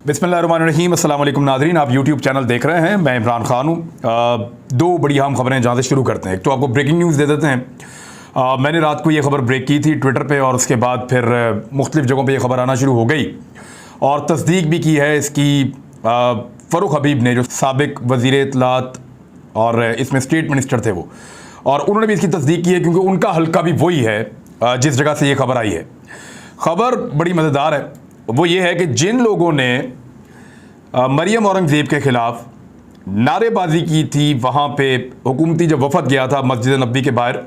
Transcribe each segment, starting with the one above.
बिस्मिल्लाहिर्रहमानिर्रहीम। अस्सलाम वालेकुम नाज़रीन, आप यूट्यूब चैनल देख रहे हैं। मैं इमरान खान हूँ। दो बड़ी अहम खबरें जहाँ से शुरू करते हैं। एक तो आपको ब्रेकिंग न्यूज़ दे देते हैं। मैंने रात को ये खबर ब्रेक की थी ट्विटर पे और उसके बाद फिर मुख्तलिफ़ जगहों पे ये खबर आना शुरू हो गई और तस्दीक भी की है इसकी फ़ारूक हबीब ने, जो साबिक वज़ीर इत्तलात और इसमें स्टेट मिनिस्टर थे वो, और उन्होंने भी इसकी तस्दीक की है क्योंकि उनका हल्का भी वही है जिस जगह से ये खबर आई है। खबर बड़ी मज़ेदार है। वो ये है कि जिन लोगों ने मरियम औरंगज़ेब के ख़िलाफ़ नारेबाजी की थी, वहाँ पे हुकूमती जब वफद गया था मस्जिद नबी के बाहर,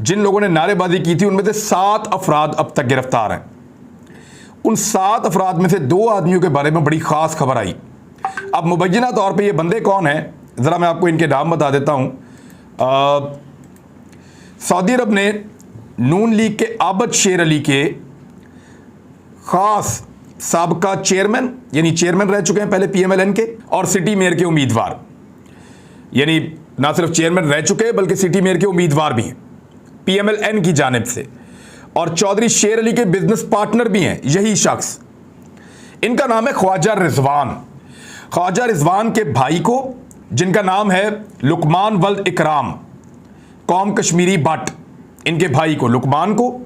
जिन लोगों ने नारेबाजी की थी उनमें से 7 अफराद अब तक गिरफ़्तार हैं। उन 7 अफराद में से 2 आदमियों के बारे में बड़ी ख़ास खबर आई। अब मुबैना तौर पे ये बंदे कौन हैं, ज़रा मैं आपको इनके नाम बता देता हूँ। सऊदी अरब ने नून लीग के आबद शेर अली के ख़ास साबका चेयरमैन, यानी चेयरमैन रह चुके हैं पहले PMLN के, और सिटी मेयर के उम्मीदवार, यानी ना सिर्फ चेयरमैन रह चुके हैं बल्कि सिटी मेयर के उम्मीदवार भी हैं PMLN की जानिब से, और चौधरी शेर अली के बिजनेस पार्टनर भी हैं यही शख्स। इनका नाम है ख्वाजा रिजवान। ख्वाजा रिजवान के भाई को, जिनका नाम है लुकमान वल्द इकराम, कौम कश्मीरी बट, इनके भाई को लुकमान को,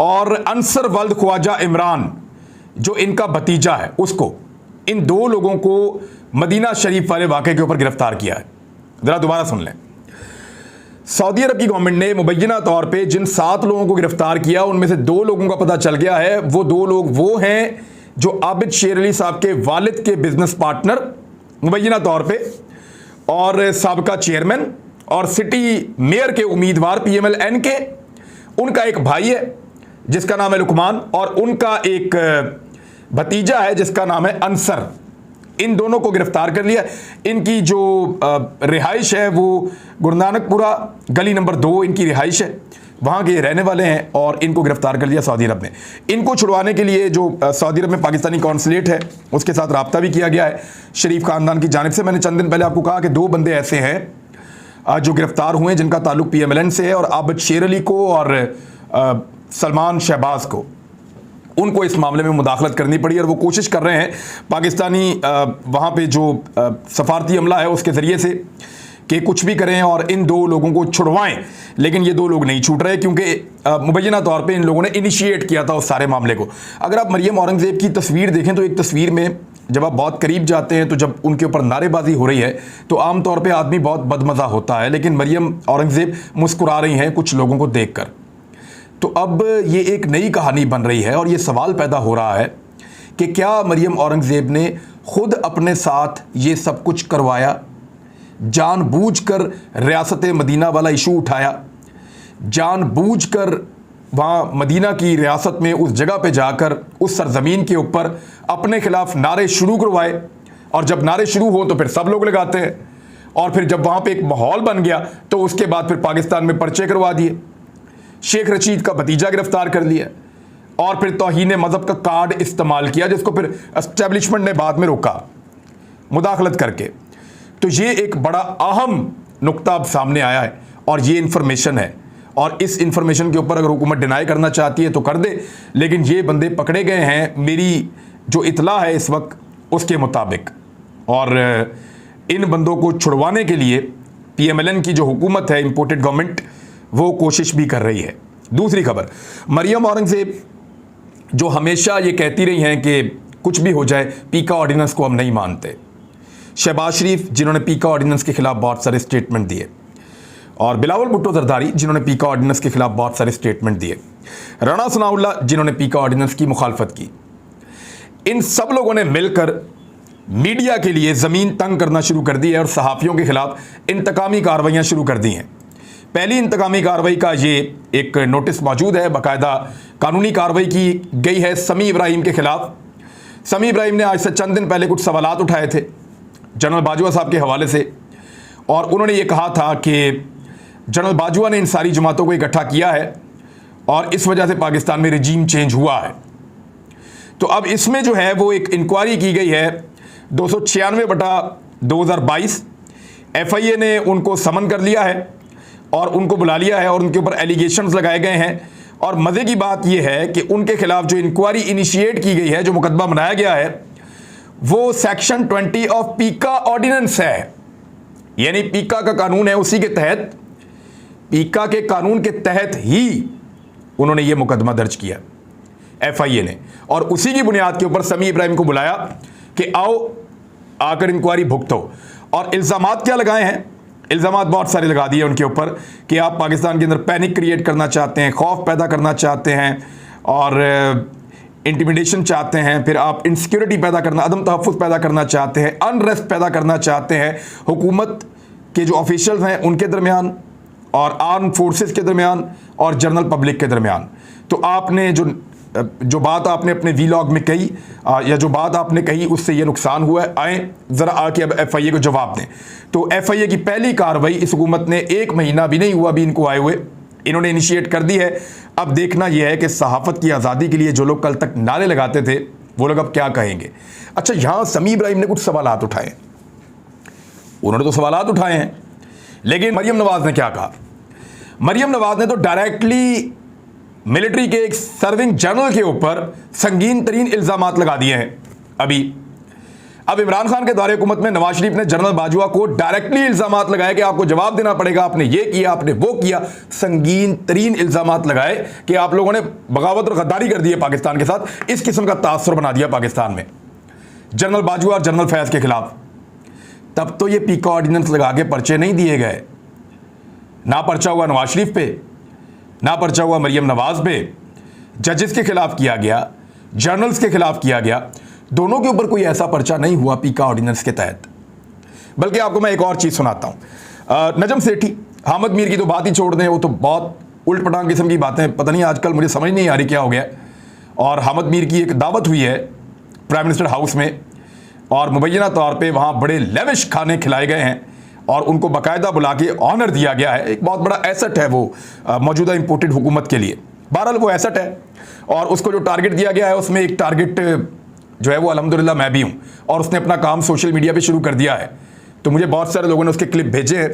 और अंसर वल्द ख्वाजा इमरान जो इनका भतीजा है उसको, इन 2 लोगों को मदीना शरीफ वाले वाक़े के ऊपर गिरफ्तार किया है। ज़रा दोबारा सुन लें। सऊदी अरब की गवर्नमेंट ने मुबैना तौर पे जिन 7 लोगों को गिरफ्तार किया उनमें से 2 लोगों का पता चल गया है। वो 2 लोग वो हैं जो आबिद शेर अली साहब के वालिद के बिजनेस पार्टनर मुबैना तौर पे, और साबका चेयरमैन और सिटी मेयर के उम्मीदवार PMLN के। उनका एक भाई है जिसका नाम है लुकमान, और उनका एक भतीजा है जिसका नाम है अंसर। इन दोनों को गिरफ्तार कर लिया। इनकी जो रिहाइश है वो गुरुनानकपुरा गली नंबर 2 इनकी रिहाइश है, वहाँ के रहने वाले हैं, और इनको गिरफ्तार कर लिया सऊदी अरब ने। इनको छुड़वाने के लिए जो सऊदी अरब में पाकिस्तानी कौंसलेट है उसके साथ रब्ता भी किया गया है शरीफ ख़ानदान की जानिब से। मैंने चंद दिन पहले आपको कहा कि 2 बंदे ऐसे हैं जो गिरफ्तार हुए जिनका ताल्लुक PMLN से है, और आबिद शेर अली को और सलमान शहबाज को, उनको इस मामले में मुदाखलत करनी पड़ी, और वो कोशिश कर रहे हैं पाकिस्तानी वहाँ पे जो सफारती अमला है उसके ज़रिए से कि कुछ भी करें और इन 2 लोगों को छुड़वाएं। लेकिन ये 2 लोग नहीं छूट रहे क्योंकि मुबैना तौर पे इन लोगों ने इनिशिएट किया था उस सारे मामले को। अगर आप मरियम औरंगज़ेब की तस्वीर देखें तो एक तस्वीर में जब आप बहुत करीब जाते हैं तो जब उनके ऊपर नारेबाजी हो रही है तो आम तौर पे आदमी बहुत बदमज़ा होता है, लेकिन मरियम औरंगज़ेब मुस्कुरा रही हैं कुछ लोगों को देखकर। तो अब ये एक नई कहानी बन रही है और ये सवाल पैदा हो रहा है कि क्या मरियम औरंगज़ेब ने खुद अपने साथ ये सब कुछ करवाया, जानबूझकर रियासत मदीना वाला इशू उठाया, जानबूझकर वहाँ मदीना की रियासत में उस जगह पे जाकर उस सरजमीन के ऊपर अपने खिलाफ नारे शुरू करवाए, और जब नारे शुरू हो तो फिर सब लोग लगाते हैं, और फिर जब वहाँ पे एक माहौल बन गया तो उसके बाद फिर पाकिस्तान में पर्चे करवा दिए, शेख रशीद का भतीजा गिरफ्तार कर लिया, और फिर तौहीन मज़हब का कार्ड इस्तेमाल किया जिसको फिर एस्टेब्लिशमेंट ने बाद में रोका मुदाखलत करके। तो ये एक बड़ा अहम नुक्ता अब सामने आया है और ये इन्फॉर्मेशन है, और इस इन्फॉर्मेशन के ऊपर अगर हुकूमत डिनाई करना चाहती है तो कर दे, लेकिन ये बंदे पकड़े गए हैं मेरी जो इतला है इस वक्त उसके मुताबिक, और इन बंदों को छुड़वाने के लिए PMLN की जो हुकूमत है, इम्पोर्टेड गवर्नमेंट, वो कोशिश भी कर रही है। दूसरी खबर, मरियम औरंगज़ेब जो हमेशा ये कहती रही हैं कि कुछ भी हो जाए पीका ऑर्डिनेंस को हम नहीं मानते। शहबाज शरीफ जिन्होंने पीका ऑर्डिनेंस के खिलाफ बहुत सारे स्टेटमेंट दिए, और बिलावल भुट्टो जरदारी जिन्होंने पीका ऑर्डिनेंस के खिलाफ बहुत सारे स्टेटमेंट दिए, राणा सनाउल्लाह जिन्होंने पीका ऑर्डिनेंस की मुखालफत की, इन सब लोगों ने मिलकर मीडिया के लिए ज़मीन तंग करना शुरू कर दी है और सहाफ़ियों के खिलाफ इंतकामी कार्रवाइयाँ शुरू कर दी हैं। पहली इंतकामी कार्रवाई का ये एक नोटिस मौजूद है, बाकायदा कानूनी कार्रवाई की गई है समी इब्राहिम के खिलाफ। समी इब्राहिम ने आज से चंद दिन पहले कुछ सवालात उठाए थे जनरल बाजवा साहब के हवाले से, और उन्होंने ये कहा था कि जनरल बाजवा ने इन सारी जमातों को इकट्ठा किया है और इस वजह से पाकिस्तान में रजीम चेंज हुआ है। तो अब इसमें जो है वो एक इंक्वायरी की गई है 296/2022। FIA ने उनको समन कर लिया है और उनको बुला लिया है और उनके ऊपर एलिगेशंस लगाए गए हैं, और मज़े की बात यह है कि उनके खिलाफ जो इंक्वायरी इनिशिएट की गई है, जो मुकदमा बनाया गया है, वो सेक्शन 20 ऑफ पीका ऑर्डिनेंस है, यानी पीका का कानून है, उसी के तहत, पीका के कानून के तहत ही उन्होंने ये मुकदमा दर्ज किया एफआईए ने, और उसी की बुनियाद के ऊपर समी इब्राहिम को बुलाया कि आओ आकर इंक्वायरी भुगतो। और इल्जामात क्या लगाए हैं? इल्जामात बहुत सारे लगा दिए उनके ऊपर कि आप पाकिस्तान के अंदर पैनिक क्रिएट करना चाहते हैं, खौफ पैदा करना चाहते हैं और इंटिमिडेशन चाहते हैं, फिर आप इनसिक्योरिटी पैदा करना, अदम तहफ़्फ़ुज़ पैदा करना चाहते हैं, अनरेस्ट पैदा करना चाहते हैं हुकूमत के जो ऑफिशियल्स हैं उनके दरमियान और आर्म फोर्सेस के दरमियान और जनरल पब्लिक के दरमियान। तो आपने जो बात आपने अपने वीलॉग में कही या जो बात आपने कही उससे ये नुकसान हुआ है, आए ज़रा आके अब एफआईए को जवाब दें। तो एफआईए की पहली कार्रवाई इस हुकूमत ने 1 महीना भी नहीं हुआ अभी इनको आए हुए, इन्होंने इनिशिएट कर दी है। अब देखना यह है कि सहाफ़त की आज़ादी के लिए जो लोग कल तक नारे लगाते थे वो लोग अब क्या कहेंगे। अच्छा, यहाँ समी इब्राहिम ने कुछ सवालात उठाए, उन्होंने तो सवालात उठाए हैं, लेकिन मरियम नवाज़ ने क्या कहा? मरियम नवाज़ ने तो डायरेक्टली मिलिट्री के एक सर्विंग जनरल के ऊपर संगीन तरीन इल्ज़ामात लगा दिए हैं। अब इमरान खान के दौरे हुकूमत में नवाज शरीफ ने जनरल बाजवा को डायरेक्टली इल्ज़ामात लगाए कि आपको जवाब देना पड़ेगा, आपने ये किया, आपने वो किया, संगीन तरीन इल्ज़ामात लगाए कि आप लोगों ने बगावत और गद्दारी कर दी है पाकिस्तान के साथ। इस किस्म का तासुर बना दिया पाकिस्तान में जनरल बाजवा और जनरल फैज़ के खिलाफ। तब तो ये पीका ऑर्डिनेंस लगा के पर्चे नहीं दिए गए, ना पर्चा हुआ नवाज शरीफ पे, ना पर्चा हुआ मरियम नवाज पे, जजेस के खिलाफ किया गया, जर्नल्स के खिलाफ किया गया, दोनों के ऊपर कोई ऐसा पर्चा नहीं हुआ पीका ऑर्डिनेंस के तहत। बल्कि आपको मैं एक और चीज़ सुनाता हूँ। नजम सेठी, हामिद मीर की तो बात ही छोड़ दें, वो तो बहुत उल्ट पटांग किस्म की बातें, पता नहीं आजकल मुझे समझ नहीं आ रही क्या हो गया। और हामिद मीर की एक दावत हुई है प्राइम मिनिस्टर हाउस में और मुबैना तौर पर वहाँ बड़े लेविश खाने खिलाए गए हैं और उनको बाकायदा बुला के ऑनर दिया गया है। एक बहुत बड़ा एसेट है वो मौजूदा इंपोर्टेड हुकूमत के लिए। बहरहाल वो एसेट है और उसको जो टारगेट दिया गया है उसमें एक टारगेट जो है वो अल्हम्दुलिल्लाह मैं भी हूँ, और उसने अपना काम सोशल मीडिया पे शुरू कर दिया है। तो मुझे बहुत सारे लोगों ने उसके क्लिप भेजे हैं,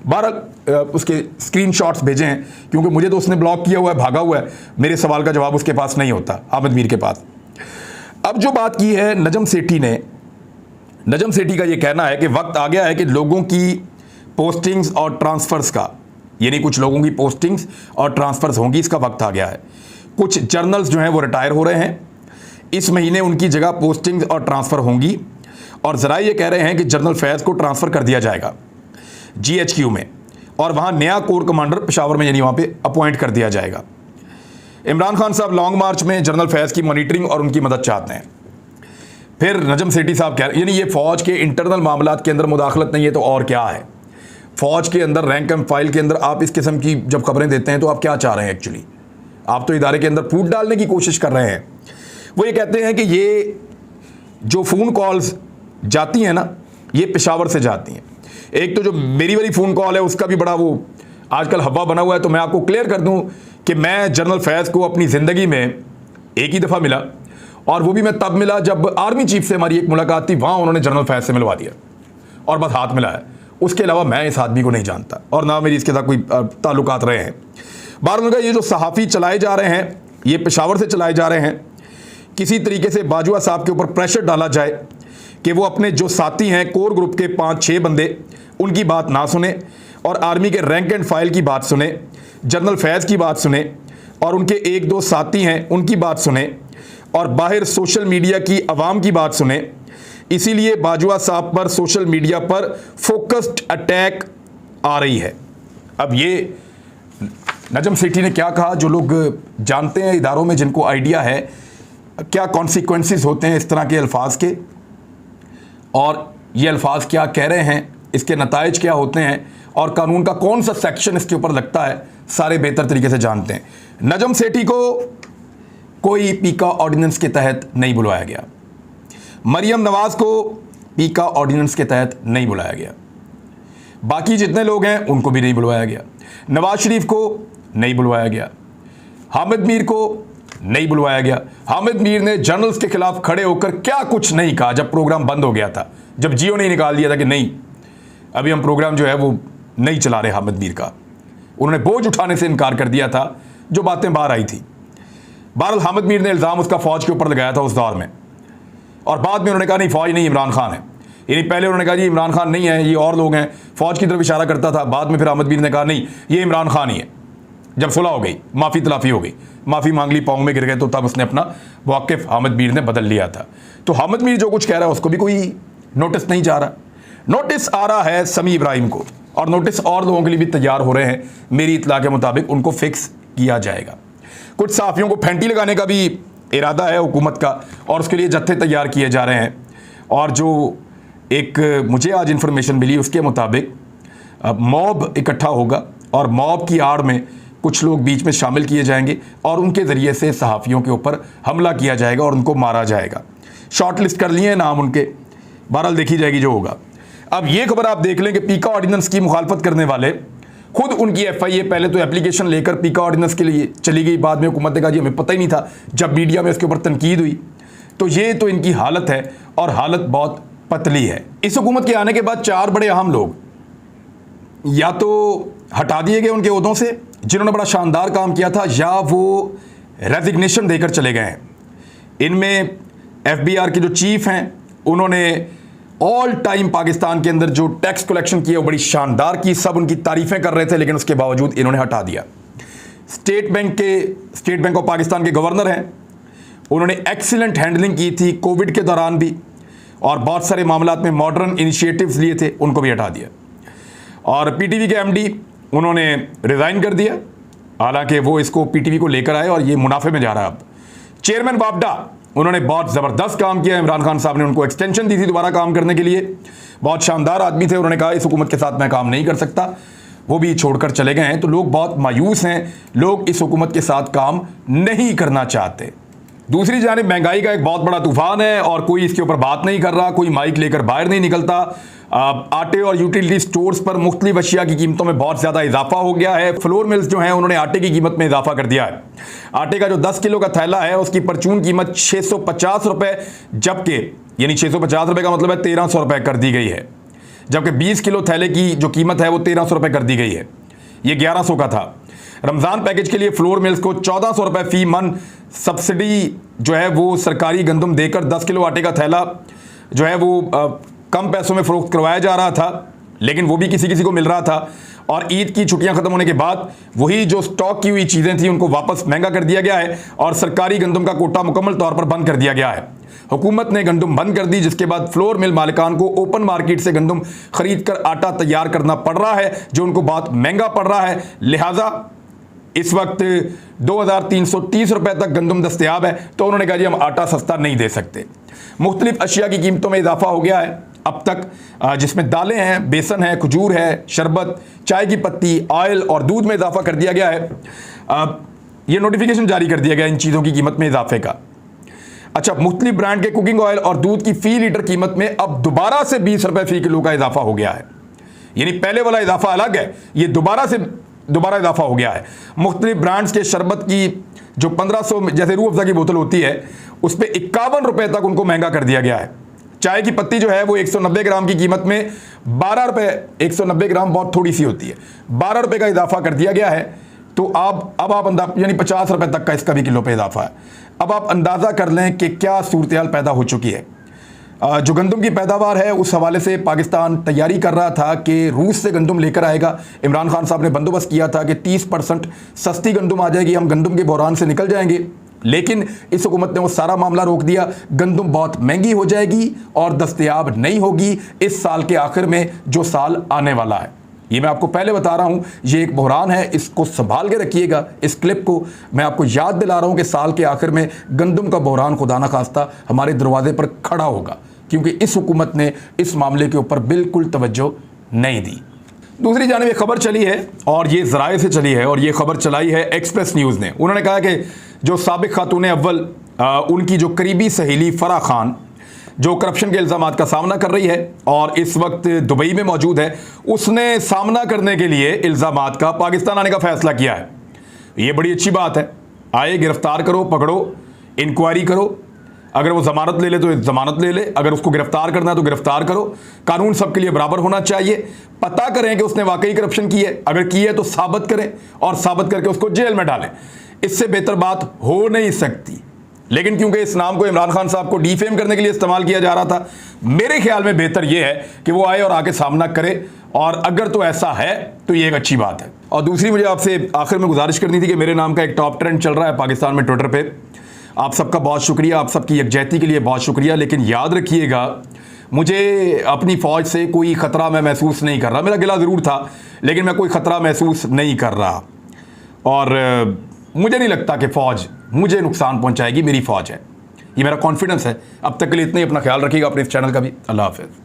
बहरहाल उसके स्क्रीनशॉट्स भेजे हैं, क्योंकि मुझे तो उसने ब्लॉक किया हुआ है, भागा हुआ है, मेरे सवाल का जवाब उसके पास नहीं होता, हामिद मीर के पास। अब जो बात की है नजम सेठी ने, नजम सेठी का ये कहना है कि वक्त आ गया है कि लोगों की पोस्टिंग्स और ट्रांसफ़र्स का, यानी कुछ लोगों की पोस्टिंग्स और ट्रांसफ़र्स होंगी, इसका वक्त आ गया है। कुछ जर्नल्स जो हैं वो रिटायर हो रहे हैं, इस महीने उनकी जगह पोस्टिंग्स और ट्रांसफ़र होंगी और ज़रा ये कह रहे हैं कि जनरल फैज़ को ट्रांसफ़र कर दिया जाएगा GHQ में और वहाँ नया कोर कमांडर पेशावर में यानी वहाँ पे अपॉइंट कर दिया जाएगा। इमरान खान साहब लॉन्ग मार्च में जनरल फैज़ की मॉनिटरिंग और उनकी मदद चाहते हैं। फिर नजम सेठी साहब कह रहे हैं, यानी ये फ़ौज के इंटरनल मामलात के अंदर मुदाखलत नहीं है तो और क्या है। फ़ौज के अंदर रैंक एंड फाइल के अंदर आप इस किस्म की जब खबरें देते हैं तो आप क्या चाह रहे हैं एक्चुअली? आप तो इदारे के अंदर फूट डालने की कोशिश कर रहे हैं। वो ये कहते हैं कि ये जो फ़ोन कॉल्स जाती हैं ना, ये पेशावर से जाती हैं। एक तो जो मेरी वाली फ़ोन कॉल है उसका भी बड़ा वो आजकल हवा बना हुआ है। तो मैं आपको क्लियर कर दूं कि मैं जनरल फैज़ को अपनी ज़िंदगी में एक ही दफ़ा मिला और वो भी मैं तब मिला जब आर्मी चीफ से हमारी एक मुलाकात थी, वहाँ उन्होंने जनरल फैज़ से मिलवा दिया और बस हाथ मिलाया। उसके अलावा मैं इस आदमी को नहीं जानता और ना मेरी इसके साथ कोई ताल्लुकात रहे हैं। बार ये जो सहाफ़ी चलाए जा रहे हैं ये पेशावर से चलाए जा रहे हैं। किसी तरीके से बाजवा साहब के ऊपर प्रेशर डाला जाए कि वो अपने जो साथी हैं कोर ग्रुप के 5-6 बंदे, उनकी बात ना सुने और आर्मी के रैंक एंड फाइल की बात सुने, जनरल फैज़ की बात सुने और उनके 1-2 साथी हैं उनकी बात सुने और बाहर सोशल मीडिया की आवाम की बात सुने। इसीलिए बाजवा साहब पर सोशल मीडिया पर फोकस्ड अटैक आ रही है। अब ये नजम सेठी ने क्या कहा, जो लोग जानते हैं इदारों में, जिनको आइडिया है क्या कॉन्सिक्वेंसेस होते हैं इस तरह के अल्फाज के और ये अल्फाज क्या कह रहे हैं, इसके नताइज क्या होते हैं और कानून का कौन सा सेक्शन इसके ऊपर लगता है, सारे बेहतर तरीके से जानते हैं। नजम सेठी को कोई पीका ऑर्डिनेंस के तहत नहीं बुलाया गया, मरियम नवाज को पीका ऑर्डिनेंस के तहत नहीं बुलाया गया, बाकी जितने लोग हैं उनको भी नहीं बुलवाया गया, नवाज शरीफ को नहीं बुलवाया गया, हामिद मीर को नहीं बुलवाया गया। हामिद मीर ने जर्नल्स के खिलाफ खड़े होकर क्या कुछ नहीं कहा जब प्रोग्राम बंद हो गया था, जब जियो ने निकाल दिया था कि नहीं अभी हम प्रोग्राम जो है वो नहीं चला रहे हामिद मीर का। उन्होंने बोझ उठाने से इनकार कर दिया था जो बातें बाहर आई थी। बहरहाल हामिद मीर ने इल्ज़ाम उसका फ़ौज के ऊपर लगाया था उस दौर में और बाद में उन्होंने कहा नहीं फौज नहीं, इमरान खान है। यानी पहले उन्होंने कहा जी इमरान खान नहीं है, ये और लोग हैं, फौज की तरफ इशारा करता था। बाद में फिर अहमद मीर ने कहा नहीं ये इमरान खान ही है। जब सुलह हो गई, माफ़ी तलाफ़ी हो गई, माफ़ी मांग ली, पाँव में गिर गए, तो तब उसने अपना वाकिफ अहमद मीर ने बदल लिया था। तो अहमद मीर जो कुछ कह रहा है उसको भी कोई नोटिस नहीं जा रहा। नोटिस आ रहा है समी इब्राहिम को, और नोटिस और लोगों के लिए भी तैयार हो रहे हैं। मेरी इत्तला के मुताबिक उनको फिक्स किया जाएगा। कुछ सहाफ़ियों को फेंटी लगाने का भी इरादा है हुकूमत का, और उसके लिए जत्थे तैयार किए जा रहे हैं। और जो एक मुझे आज इन्फॉर्मेशन मिली उसके मुताबिक मॉब इकट्ठा होगा, और मॉब की आड़ में कुछ लोग बीच में शामिल किए जाएंगे, और उनके ज़रिए से सहाफ़ियों के ऊपर हमला किया जाएगा और उनको मारा जाएगा। शॉर्ट लिस्ट कर लिए नाम उनके, बहरहाल देखी जाएगी जो होगा। अब ये खबर आप देख लें कि पीका ऑर्डिनेंस की मुखालफत करने वाले खुद उनकी FIA पहले तो एप्लीकेशन लेकर पीका ऑर्डिनेंस के लिए चली गई, बाद में हुकूमत ने कहा जी हमें पता ही नहीं था। जब मीडिया में उसके ऊपर तनकीद हुई तो ये तो इनकी हालत है, और हालत बहुत पतली है। इस हुकूमत के आने के बाद 4 बड़े अहम लोग या तो हटा दिए गए उनके ओहदों से जिन्होंने बड़ा शानदार काम किया था, या वो रेजिग्नेशन देकर चले गए हैं। इनमें FBR के जो चीफ हैं उन्होंने ऑल टाइम पाकिस्तान के अंदर जो टैक्स कलेक्शन किया वो बड़ी शानदार की, सब उनकी तारीफें कर रहे थे, लेकिन उसके बावजूद इन्होंने हटा दिया। स्टेट बैंक ऑफ पाकिस्तान के गवर्नर हैं, उन्होंने एक्सीलेंट हैंडलिंग की थी कोविड के दौरान भी, और बहुत सारे मामलात में मॉडर्न इनिशिएटिव्स लिए थे, उनको भी हटा दिया। और PTV के MD उन्होंने रिज़ाइन कर दिया, हालांकि वो इसको PTV को लेकर आए और ये मुनाफे में जा रहा है। अब चेयरमैन वापडा, उन्होंने बहुत ज़बरदस्त काम किया। इमरान खान साहब ने उनको एक्सटेंशन दी थी दोबारा काम करने के लिए। बहुत शानदार आदमी थे, उन्होंने कहा इस हुकूमत के साथ मैं काम नहीं कर सकता, वो भी छोड़कर चले गए हैं। तो लोग बहुत मायूस हैं, लोग इस हुकूमत के साथ काम नहीं करना चाहते। दूसरी जानिब महंगाई का एक बहुत बड़ा तूफान है, और कोई इसके ऊपर बात नहीं कर रहा, कोई माइक लेकर बाहर नहीं निकलता। आटे और यूटिलिटी स्टोर्स पर मुख्तलिफ अशिया की कीमतों में बहुत ज़्यादा इजाफा हो गया है। फ्लोर मिल्स जो हैं उन्होंने आटे की कीमत में इजाफा कर दिया है। आटे का जो 10 किलो का थैला है उसकी परचून कीमत 650 रुपये, जबकि यानी 650 रुपये का मतलब है 1300 रुपये कर दी गई है, जबकि 20 किलो थैले की जो कीमत है वो 1300 रुपये कर दी गई है। ये 1100 का था। रमज़ान पैकेज के लिए फ्लोर मिल्स को 1400 रुपये फी मन सब्सिडी जो है वो सरकारी गंदम देकर 10 किलो आटे का थैला जो है वो कम पैसों में फ़रोख्त करवाया जा रहा था, लेकिन वो भी किसी किसी को मिल रहा था। और ईद की छुट्टियां ख़त्म होने के बाद वही जो स्टॉक की हुई चीज़ें थी उनको वापस महंगा कर दिया गया है, और सरकारी गंदम का कोटा मुकम्मल तौर पर बंद कर दिया गया है। हुकूमत ने गंदम बंद कर दी, जिसके बाद फ्लोर मिल मालिकान को ओपन मार्केट से गंदम खरीद कर आटा तैयार करना पड़ रहा है, जो उनको बहुत महंगा पड़ रहा है। लिहाजा इस वक्त 2330 रुपये तक गंदम दस्तयाब है, तो उन्होंने कहा जी हम आटा सस्ता नहीं दे सकते। मुख्तलिफ अशिया की कीमतों में इजाफा हो गया है अब तक, जिसमें दालें हैं, बेसन है, खजूर है, शरबत, चाय की पत्ती, ऑयल और दूध में इजाफा कर दिया गया है। ये नोटिफिकेशन जारी कर दिया गया इन चीज़ों की कीमत में इजाफे का। अच्छा, मुख्तलिफ ब्रांड के कुकिंग ऑयल और दूध की फ़ी लीटर कीमत में अब दोबारा से 20 रुपये फ़ी किलो का इजाफा हो गया है। यानी पहले वाला इजाफा अलग है, ये दोबारा इजाफा हो गया है। मुख्तलिफ ब्रांड्स के शरबत की जो 1500 जैसे रूह अफ़ज़ा की बोतल होती है उस पर 51 रुपये तक उनको महंगा कर दिया गया है। चाय की पत्ती जो है वो 190 ग्राम की कीमत में 12 रुपये, 190 ग्राम बहुत थोड़ी सी होती है, 12 रुपये का इजाफा कर दिया गया है। तो अब आप यानी 50 रुपये तक का इसका भी किलो पे इजाफा है। अब आप अंदाज़ा कर लें कि क्या सूरत हाल पैदा हो चुकी है। जो गंदम की पैदावार है उस हवाले से पाकिस्तान तैयारी कर रहा था कि रूस से गंदम लेकर आएगा। इमरान खान साहब ने बंदोबस्त किया था कि 30% सस्ती गंदम आ जाएगी, हम गंदम के बहरान से निकल जाएंगे। लेकिन इस हुकूमत ने वो सारा मामला रोक दिया। गंदम बहुत महंगी हो जाएगी और दस्तयाब नहीं होगी इस साल के आखिर में, जो साल आने वाला है। ये मैं आपको पहले बता रहा हूँ, ये एक बहरान है, इसको संभाल के रखिएगा। इस क्लिप को मैं आपको याद दिला रहा हूँ कि साल के आखिर में गंदम का बहरान खुदा न खास्ता हमारे दरवाजे पर खड़ा होगा, क्योंकि इस हुकूमत ने इस मामले के ऊपर बिल्कुल तवज्जो नहीं दी। दूसरी जानिब एक खबर चली है, और ये ज़राए से चली है, और ये खबर चलाई है एक्सप्रेस न्यूज़ ने। उन्होंने कहा कि जो साबिक खातून अव्वल उनकी जो करीबी सहेली फराह खान जो करप्शन के इल्ज़ामात का सामना कर रही है और इस वक्त दुबई में मौजूद है, उसने सामना करने के लिए इल्ज़ामात का पाकिस्तान आने का फ़ैसला किया है। ये बड़ी अच्छी बात है। आए, गिरफ्तार करो, पकड़ो, इंक्वायरी करो। अगर वो ज़मानत ले ले तो ज़मानत ले ले, अगर उसको गिरफ्तार करना है तो गिरफ्तार करो। कानून सबके लिए बराबर होना चाहिए। पता करें कि उसने वाकई करप्शन की है, अगर की है तो साबित करें और साबित करके उसको जेल में डालें। इससे बेहतर बात हो नहीं सकती। लेकिन क्योंकि इस नाम को इमरान खान साहब को डिफेम करने के लिए इस्तेमाल किया जा रहा था, मेरे ख्याल में बेहतर यह है कि वो आए और आके सामना करे, और अगर तो ऐसा है तो ये एक अच्छी बात है। और दूसरी मुझे आपसे आखिर में गुजारिश करनी थी कि मेरे नाम का एक टॉप ट्रेंड चल रहा है पाकिस्तान में ट्विटर पे। आप सबका बहुत शुक्रिया, आप सबकी यकजहती के लिए बहुत शुक्रिया, लेकिन याद रखिएगा मुझे अपनी फ़ौज से कोई ख़तरा मैं महसूस नहीं कर रहा। मेरा गिला ज़रूर था, लेकिन मैं कोई ख़तरा महसूस नहीं कर रहा, और मुझे नहीं लगता कि फ़ौज मुझे नुकसान पहुंचाएगी। मेरी फ़ौज है, ये मेरा कॉन्फिडेंस है। अब तक के लिए इतना ही। अपना ख्याल रखिएगा, अपने इस चैनल का भी। अल्लाह हाफ़िज़।